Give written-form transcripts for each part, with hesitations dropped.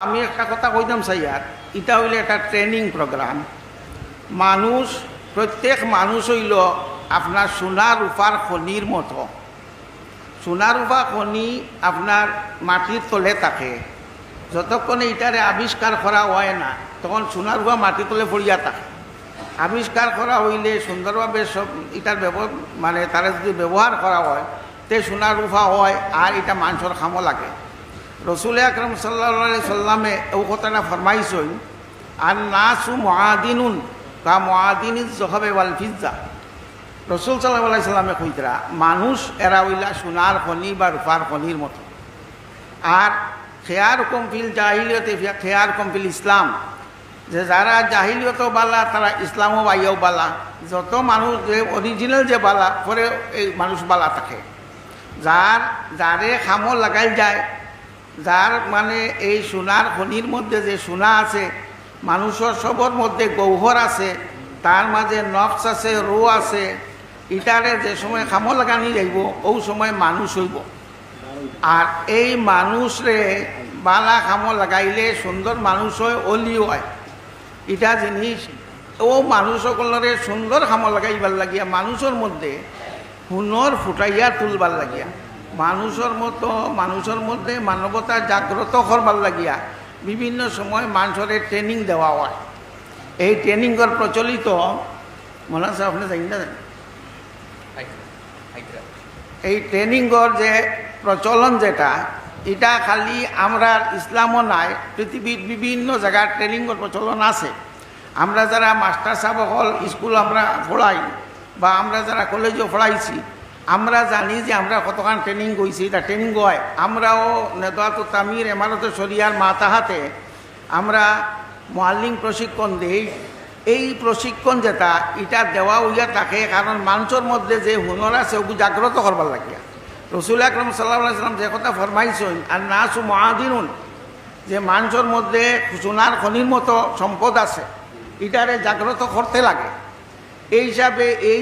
আমি একটা কথা কইতাম স্যার, এটা হইলে একটা ট্রেনিং প্রোগ্রাম। মানুষ, প্রত্যেক মানুষ হইল আপনার সোনা রূপার খনির মতো। সোনা রূপা খনি আপনার মাটির তলে থাকে, যতক্ষণে এটারে আবিষ্কার করা হয় না তখন সোনা রূপা মাটির তলে পড়িয়া থাকে। আবিষ্কার করা হইলে সুন্দরভাবে সব এটার মানে তারা যদি ব্যবহার করা হয় তে সোনা রূপা হয়, আর এটা মানুষের খামো লাগে। রসুল আকরম সাল্লাল্লাহু আলাইহি সাল্লামে এই কথাটা ফরমাইছেন, আর নাসু মুআদিনুন কা মুআদিনিজ যহাবে ওয়াল ফিজ্জা। রসুল সাল্লাল্লাহু আলাইহি সাল্লামে কইতরা মানুষ এরা হইলা সোনার খনি বা রূপার খনির মতো। আর খেয়ারকম ফিল জাহিলিয়তে খেয়ারকম ফিল ইসলাম, যে যারা জাহিলিয়তও বালা তারা ইসলামও বাইয়াও বালা। যত মানুষ যে অরিজিনাল যে বালা পরে এই মানুষ বালা থাকে। যারে খামো লাগাই যায়, যার মানে এই সোনার খনির মধ্যে যে সোনা আছে, মানুষের সবর মধ্যে গৌহর আছে, তার মাঝে নফস আছে, রো আছে, ইটারে যে সময় খামো লাগানি যাইব ওই সময় মানুষ হইব। আর এই মানুষরে বালা খামো লাগাইলে সুন্দর মানুষ হয়, অলি হয়। এটা জিনিস ও মানুষ সকলরে সুন্দর খামো লাগাইবার লাগিয়া মানুষের মধ্যে হুনর ফুটাইয়া তুলবার লাগিয়া, মানুষের মতো মানুষের মধ্যে মানবতা জাগ্রত করবার লাগিয়া বিভিন্ন সময় মানুষের ট্রেনিং দেওয়া হয়। এই ট্রেনিংয়ের প্রচলিত মনে আছে আপনি জানি না, এই ট্রেনিংয়ের যে প্রচলন যেটা, এটা খালি আমরা ইসলামও নাই, পৃথিবীর বিভিন্ন জায়গার ট্রেনিংয়ের প্রচলন আছে। আমরা যারা মাস্টার সাহেব হল স্কুল আমরা পড়াই বা আমরা যারা কলেজও পড়াইছি, আমরা জানি যে আমরা কতক্ষণ ট্রেনিং করছি। এটা ট্রেনিং হয়। আমরাও নেদাত তামির এমারত শরিয়ার মাতাহাতে আমরা মুআল্লিম প্রশিক্ষণ দিই। এই প্রশিক্ষণ যেটা এটা দেওয়া হইয়া থাকে কারণ মানুষের মধ্যে যে হুনর আছে ওগুলো জাগ্রত করবার লাগিয়া। রসুল আকরম সাল্লাল্লাহু আলাইহি সাল্লাম যে কথা ফরমাইছেন, আর নাসু মুআদিনুন, যে মানুষের মধ্যে সোনার খনির মতো সম্পদ আছে, এটারে জাগ্রত করতে লাগে। এই হিসাবে এই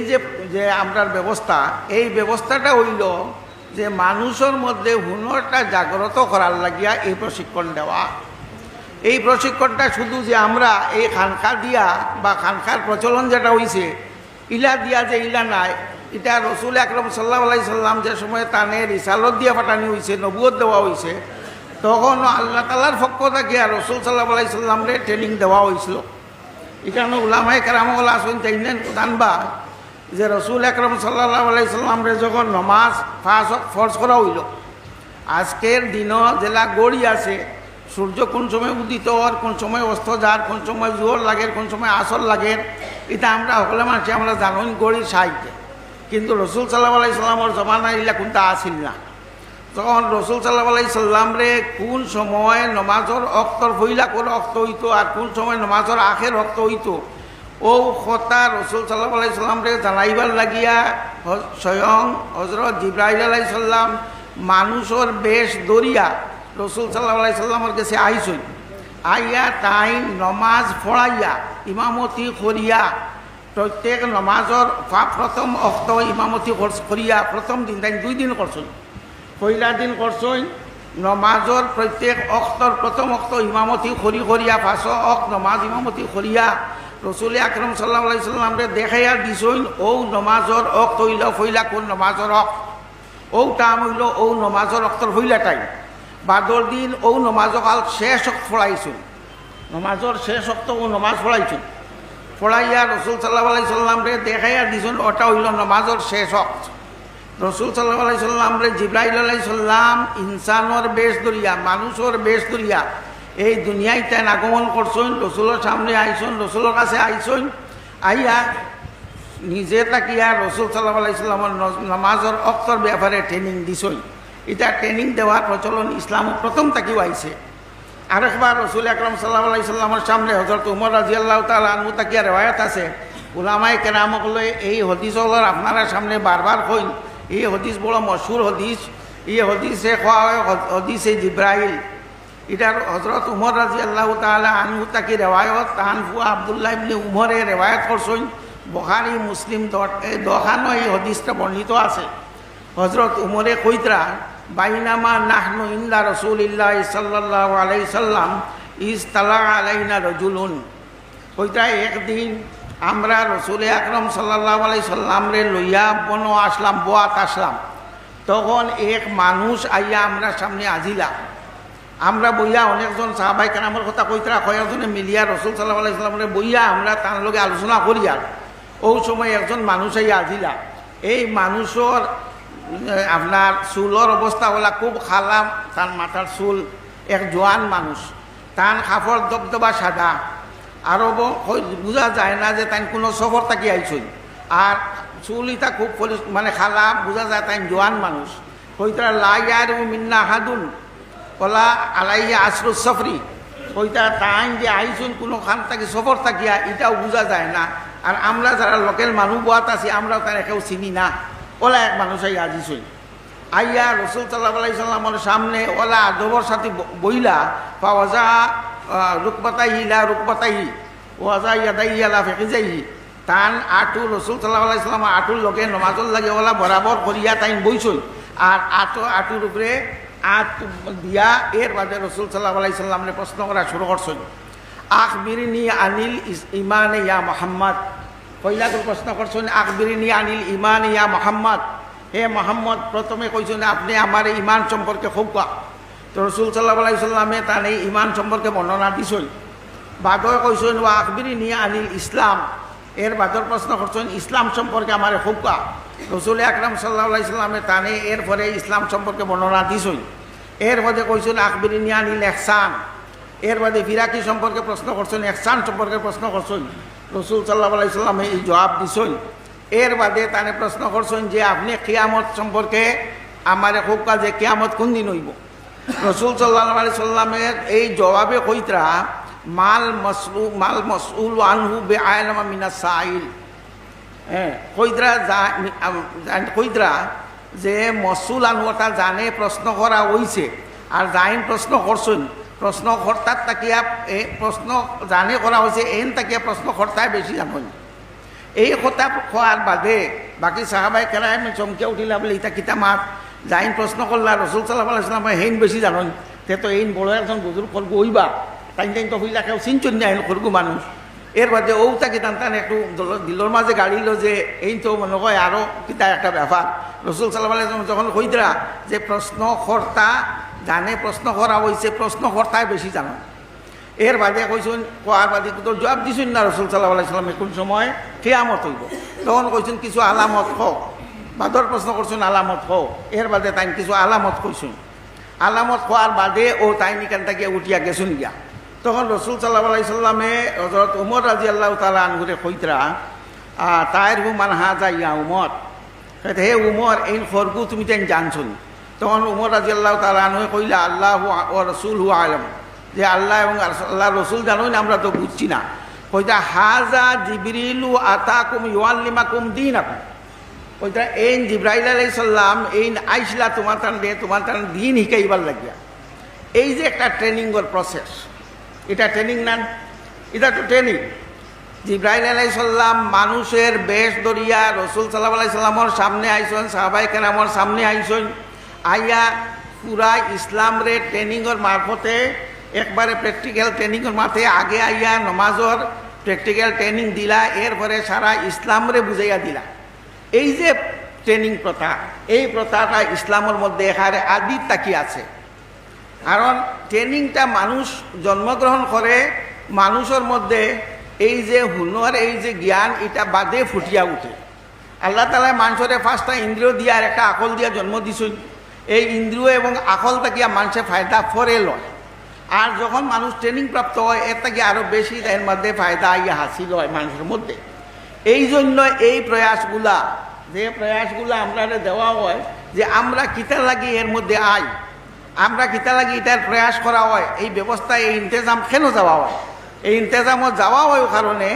যে আমরার ব্যবস্থা, এই ব্যবস্থাটা হইল যে মানুষের মধ্যে হুনরটা জাগ্রত করার লাগিয়া এই প্রশিক্ষণ দেওয়া। এই প্রশিক্ষণটা শুধু যে আমরা এই খানকা দিয়া বা খানকার প্রচলন যেটা হইছে ইলা দিয়া যে ইলা নাই, এটা রসুল আকরম সাল্লাল্লাহু আলাইহি সাল্লাম যে সময় তানে রিসালত দিয়া পাঠানি হয়েছে, নবুয়ত দেওয়া হয়েছে, তখন আল্লাহ তাআলার পক্ষ থেকে রসুল সাল্লাল্লাহু আলাইহি সাল্লামরে ট্রেনিং দেওয়া হয়েছিল। এখানে উলামায়ে কেরামগুলো আসুন চাইলেন জানবা যে রসুল আকরম সাল্লাল্লাহু আলাইহি সাল্লামরে যখন নমাজ ফরজ করা হইল, আজকের দিনও জেলা গড়ি আছে, সূর্য কোন সময় উদিত হওয়ার, কোন সময় অস্ত যার, কোন সময় জোহর লাগে, কোন সময় আসর লাগে, এটা আমরা সকলে মানুষ আমরা জানুন গড়ির সাহিত্যে। কিন্তু রসুল সাল্লাল্লাহু আলাইহি সাল্লামের জমানা ইলা কোনটা আসিল না। তখন রসুল সাল্লাল্লাহু আলাইহি সাল্লামরে কোন সময় নমাজর অক্তর ফইলা করে অক্ত হইতো আর কোন সময় নমাজর আখের অক্ত হইতো, ও কথা রসুল সাল্লাল্লাহু আলাইহি সাল্লামরে জানাইবার লাগিয়া স্বয়ং হযরত জিবরাইল আলাইহিস সালাম মানুষের বেশ দরিয়া রসুল সাল্লাল্লাহু আলাইহি সাল্লামের কাছে আইসই। আইয়া তাই নমাজ পড়াইয়া ইমামতি করিয়া প্রত্যেক নমাজর প্রথম অক্ত ইমামতি করিয়া প্রথম দিন তাই 2 দিন করছেন। পয়লা দিন করছেন নমাজর প্রত্যেক অক্তর প্রথম অক্ত ইমামতি করিয়া 5 অক্ত নমাজ ইমামতি করিয়া রসুল আকরম সাল্লাল্লাহু আলাইহি সাল্লামরে দেখাইয়া দিছেন ও নমাজর অক্ত হইল পয়লা কোন নমাজর অক্ত, ও টাইম হইল ও নমাজর অক্তর পয়লা টাইম। বাদর দিন ও নমাজকাল শেষ অক্ত পড়াইছেন, নমাজর শেষ অক্ত ও নমাজ পড়াইছেন। পড়াইয়া রসুল সাল্লাল্লাহু আলাইহি সাল্লামরে দেখাইয়া দিছেন ওটা হইল নমাজর শেষ অক্ত। রসুল সাল্লাল্লাহু আলাইহি সাল্লামরে জিবরাইল আলাইহিস সালাম ইনসানের বেশ ধরিয়া মানুষের বেশ ধরিয়া এই দুনিয়ায় তাই আগমন করছেন। রসুলের সামনে আইসন, রসুলের কাছে আইসন, আইয়া নিজে তাকিয়া রসুল সাল্লাল্লাহু আলাইহি সাল্লামের নামাজের অক্তর ব্যাপারে ট্রেনিং দিছই। এটা ট্রেনিং দেওয়ার প্রচলন ইসলাম প্রথম তাকিও আইছে। আরেকবার রসুল আকরম সাল্লাল্লাহু আলাইহি সাল্লামের সামনে হযরত উমর রাদিয়াল্লাহু তাআলা আনহু তাকিয়া রেওয়ায়াত আছে, উলামায়ে কেরামকলে এই হদিসগুলোর আপনারা সামনে বারবার কইন, এই হদিস বড় মশহুর হদিস। এই হদিসে কোয়া হয় হদিসে জিবরাইল। এটার হযরত উমর রাদিয়াল্লাহু তাআলা আনহু তাকি রেওয়ায়ত, তাহান ফুয়া আব্দুল্লাহ ইবনে উমরে রেওয়ায়ত করছেন। বুখারী মুসলিম দোখানো এই হদিসটা বর্ণিত আছে। হযরত উমরে কইতরা বাইনামা নাহনু ইন্দা রাসূলিল্লাহ সাল্লাল্লাহু আলাইহি সাল্লাম ইস্তালা আলাইনা রাজুলুন। ওইটা একদিন আমরা রসুল আকরম সাল্লাল্লাহু আলাইহি সাল্লামরে লইয়া বোয়াত আসলাম। তখন এক মানুষ আইয়া আমরা সামনে আজিলা। আমরা বইয়া অনেকজন সাহাবাই কেরামের কথা কইতরা কয়েকজনে মিলিয়া রসুল সাল্লাল্লাহু আলাইহি সাল্লামরে বইয়া আমরা তার লগে আলোচনা করিয়া ওই সময় একজন মানুষ আইয়া আজিলা। এই মানুষের আপনার চুলের অবস্থা হলা খুব খালাম, তার মাথার চুল, এক জোয়ান মানুষ, তার কাপড় দবদবা সাদা, আরও বোঝা যায় না যে তাই কোনো সফর থাকি আইসই। আর চুল ইটা খুব মানে খালা, বোঝা যায় তাই জোয়ান মানুষ। কইতারা লাইয়ার মিন্না হাদুন কলা আলাইয়া আশ্রু সফরি, কইতারা তাই যে আইসুন কোনো খান থাকি সফর থাকিয়া এটাও বোঝা যায় না। আর আমরা যারা লোকাল মানুষ বোয়াত আছি আমরাও তারা কেউ চিনি না। ওলা এক মানুষ আইয়া আজিসই, আইয়া রসুল সাল্লাল্লাহু আলাইহি সাল্লামের সামনে ওলা আদবর সাথে বইলা পাওয়াজা রুকবাতাহি লা রুকবাতাহি ওয়াজা ইয়াদাইয়া লা ফিকিজাইহি, তান আটু রসুল সাল্লাল্লাহু আলাইহি সাল্লাম আটুর লগে নমাজর লাগে ওলা বরাবর করিয়া তাই বইছই। আর আটুর উপরে আট দিয়া এর বাদে রসুল সাল্লাল্লাহু আলাইহি সাল্লামরে প্রশ্ন করা শুরু করছই, আখবিরনি আনিল ইমান ইয়া মুহাম্মদ। পয়লা প্রশ্ন করছেন আখবিরনি আনিল ইমান ইয়া মুহাম্মদ, হে মোহাম্মদ প্রথমে কইছেন আপনি আমার ইমান সম্পর্কে খোকা। তো রসুল সাল্লাল্লাহু আলাইহি সাল্লামে তার এই ইমান সম্পর্কে বর্ণনা দিছেন। বাদর কইছেন ওয়া আখবিরনি আনিল ইসলাম, এর বাদর প্রশ্ন করছেন ইসলাম সম্পর্কে আমার খোকা। রসুল আকরাম সাল্লাল্লাহু আলাইহি সাল্লামে তানে এরপরে ইসলাম সম্পর্কে বর্ণনা দিছেন। এর বাদে কইছেন আখবিরনি আনিল ইহসান, এর বাদে ফিরাকি সম্পর্কে প্রশ্ন করছেন, ইহসান সম্পর্কে প্রশ্ন করছেন। রসুল সাল্লাল্লাহু আলাইহি সাল্লামে এই জবাব দিছেন। এর বাদে তানে প্রশ্ন করছেন যে আপনি কিয়ামত সম্পর্কে আমার খোকা, যে কিয়ামত কোন দিন হইব। রসুল সাল্লাল্লাহু আলাইহি সাল্লামের এই জবাবে কইতরা মাল মাসউল আনহু বিআলামা মিনাস সাইল। কইতরা যে মসউল আনহুটা জানে প্রশ্ন করা হইছে, আর যাইন প্রশ্ন করছেন প্রশ্ন কর্তার তাকিয়া প্রশ্ন জানে করা হয়েছে এন তাকিয়া প্রশ্ন কর্তায় বেশি জানেন। এই কথা খোয়ার বাদে বাকি সাহাবাই কেরাম চমকে উঠিলা বলে ইটা কিতা মাত যাইন প্রশ্ন করলা রসুল সাল্লাল্লাহু আলাইহি সাল্লাম হেন বেশি জানেন, তে তো এইন বড় একজন বুজুর্গ করবো ওইবা তাই তো হইলা কেউ চিনচুন না আইন করবো মানুষ। এর বাদে ও তাকে টান একটু দিলর মাঝে গাড়িল যে এই তো মনে হয় আরও কিতা একটা ব্যাপার। রসুল সাল্লাল্লাহু আলাইহি সাল্লাম যখন কইতরা যে প্রশ্নকর্তা জানে প্রশ্ন করা হয়েছে, প্রশ্নকর্তায় বেশি জানো। এর বাদে কইছেন কোয়ার বাদে তো জবাব দিছেন না রসুল সাল্লাল্লাহু আলাইহি সাল্লামে কোন সময় কিয়ামত হইব। তখন কইছেন কিছু আলামত হোক, বাদর প্রশ্ন করছেন আলামত হোক। এর বাদে তাই কিছু আলামত কইছেন। আলামত হওয়ার বাদে ও তাই নিকান থেকে উঠিয়া গেছেন গিয়া। তখন রসুল সাল্লাল্লাহু আলাইহি সাল্লামে হযরত উমর রাদিয়াল্লাহু তাআলা আনহুরে কইতরা তায়ের হু মান হাজা ইয়া উমর, হে উমর এই খরগু তুমি তাই জানছুন। তখন উমর রাদিয়াল্লাহু তাআলা আনহু কইলা আল্লাহু ওয়া রাসূলুহু আলাম, যে আল্লাহ এবং আল্লাহ রসুল জানোই না, আমরা তো বুঝছি না। কইতা হাজা জিবরিলু আতাকুম ইউআল্লিমাকুম দীনাকুম, কইতা এই জিবরাইল আলাইহিস সালাম এই আইসলা তোমার তান দিন শিকাইবার লাগিয়া। এই যে একটা ট্রেনিংয়ের প্রসেস, এটা ট্রেনিং না, এটা তো ট্রেনিং। জিবরাইল আলাইহিস সালাম মানুষের বেশ ধরিয়া রসুল সাল্লাল্লাহু আলাইহি সাল্লামের সামনে আইসেন, সাহাবায়ে কেরামের সামনে আইসেন, আইয়া পুরা ইসলাম রে ট্রেনিংয়ের মারফতে একবারে প্র্যাকটিক্যাল ট্রেনিংয়ের মাঠে আগে আইয়া নমাজর প্র্যাকটিক্যাল ট্রেনিং দিলা, এরপরে সারা ইসলাম রে বুঝাইয়া দিলা। এই যে ট্রেনিং প্রথা, এই প্রথাটা ইসলামের মধ্যে এখানে আদির তাকি আছে। কারণ ট্রেনিংটা মানুষ জন্মগ্রহণ করে, মানুষের মধ্যে এই যে হুনর, এই যে জ্ঞান, এটা বাদে ফুটিয়া উঠে। আল্লাহ তাআলা মানুষের ফার্স্টটা ইন্দ্রিয় দিয়া আর একটা আকল দিয়া জন্ম দিছেন। এই ইন্দ্রিয় এবং আকল তাকিয়া মানুষের ফায়দা ফরে লয়। আর যখন মানুষ ট্রেনিং প্রাপ্ত হয় এর থেকে আরও বেশি এর মধ্যে ফায়দা ইয়া হাসিল হয় মানুষের মধ্যে। এই জন্য এই প্রয়াসগুলা, যে প্রয়াসগুলা আমরা দেওয়া হয় যে আমরা কিতা লাগি এর মধ্যে আই, আমরা কিতা লাগি এটার প্রয়াস করা হয়, এই ব্যবস্থায় এই ইন্তজাম কেন যাওয়া হয়? এই ইন্তজামত যাওয়া হয় কারণে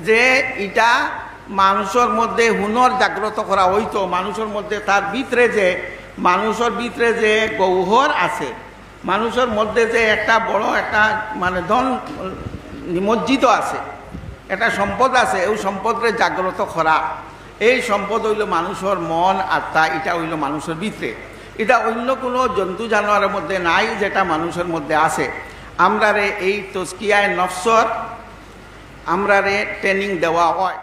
যে এটা মানুষের মধ্যে হুনর জাগ্রত করা হইতো, মানুষের মধ্যে তার ভিতরে যে মানুষের ভিতরে যে গৌহর আছে, মানুষের মধ্যে যে একটা বড় একটা মানে ধন নিমজ্জিত আছে, একটা সম্পদ আছে, এই সম্পদরে জাগ্রত করা। এই সম্পদ হইল মানুষের মন আত্মা, এটা হইল মানুষের ভিতরে। এটা অন্য কোনো জন্তু জানোয়ারের মধ্যে নাই যেটা মানুষের মধ্যে আছে। আমরারে এই তস্কিয়ায় নফসর আমরারে ট্রেনিং দেওয়া হয়।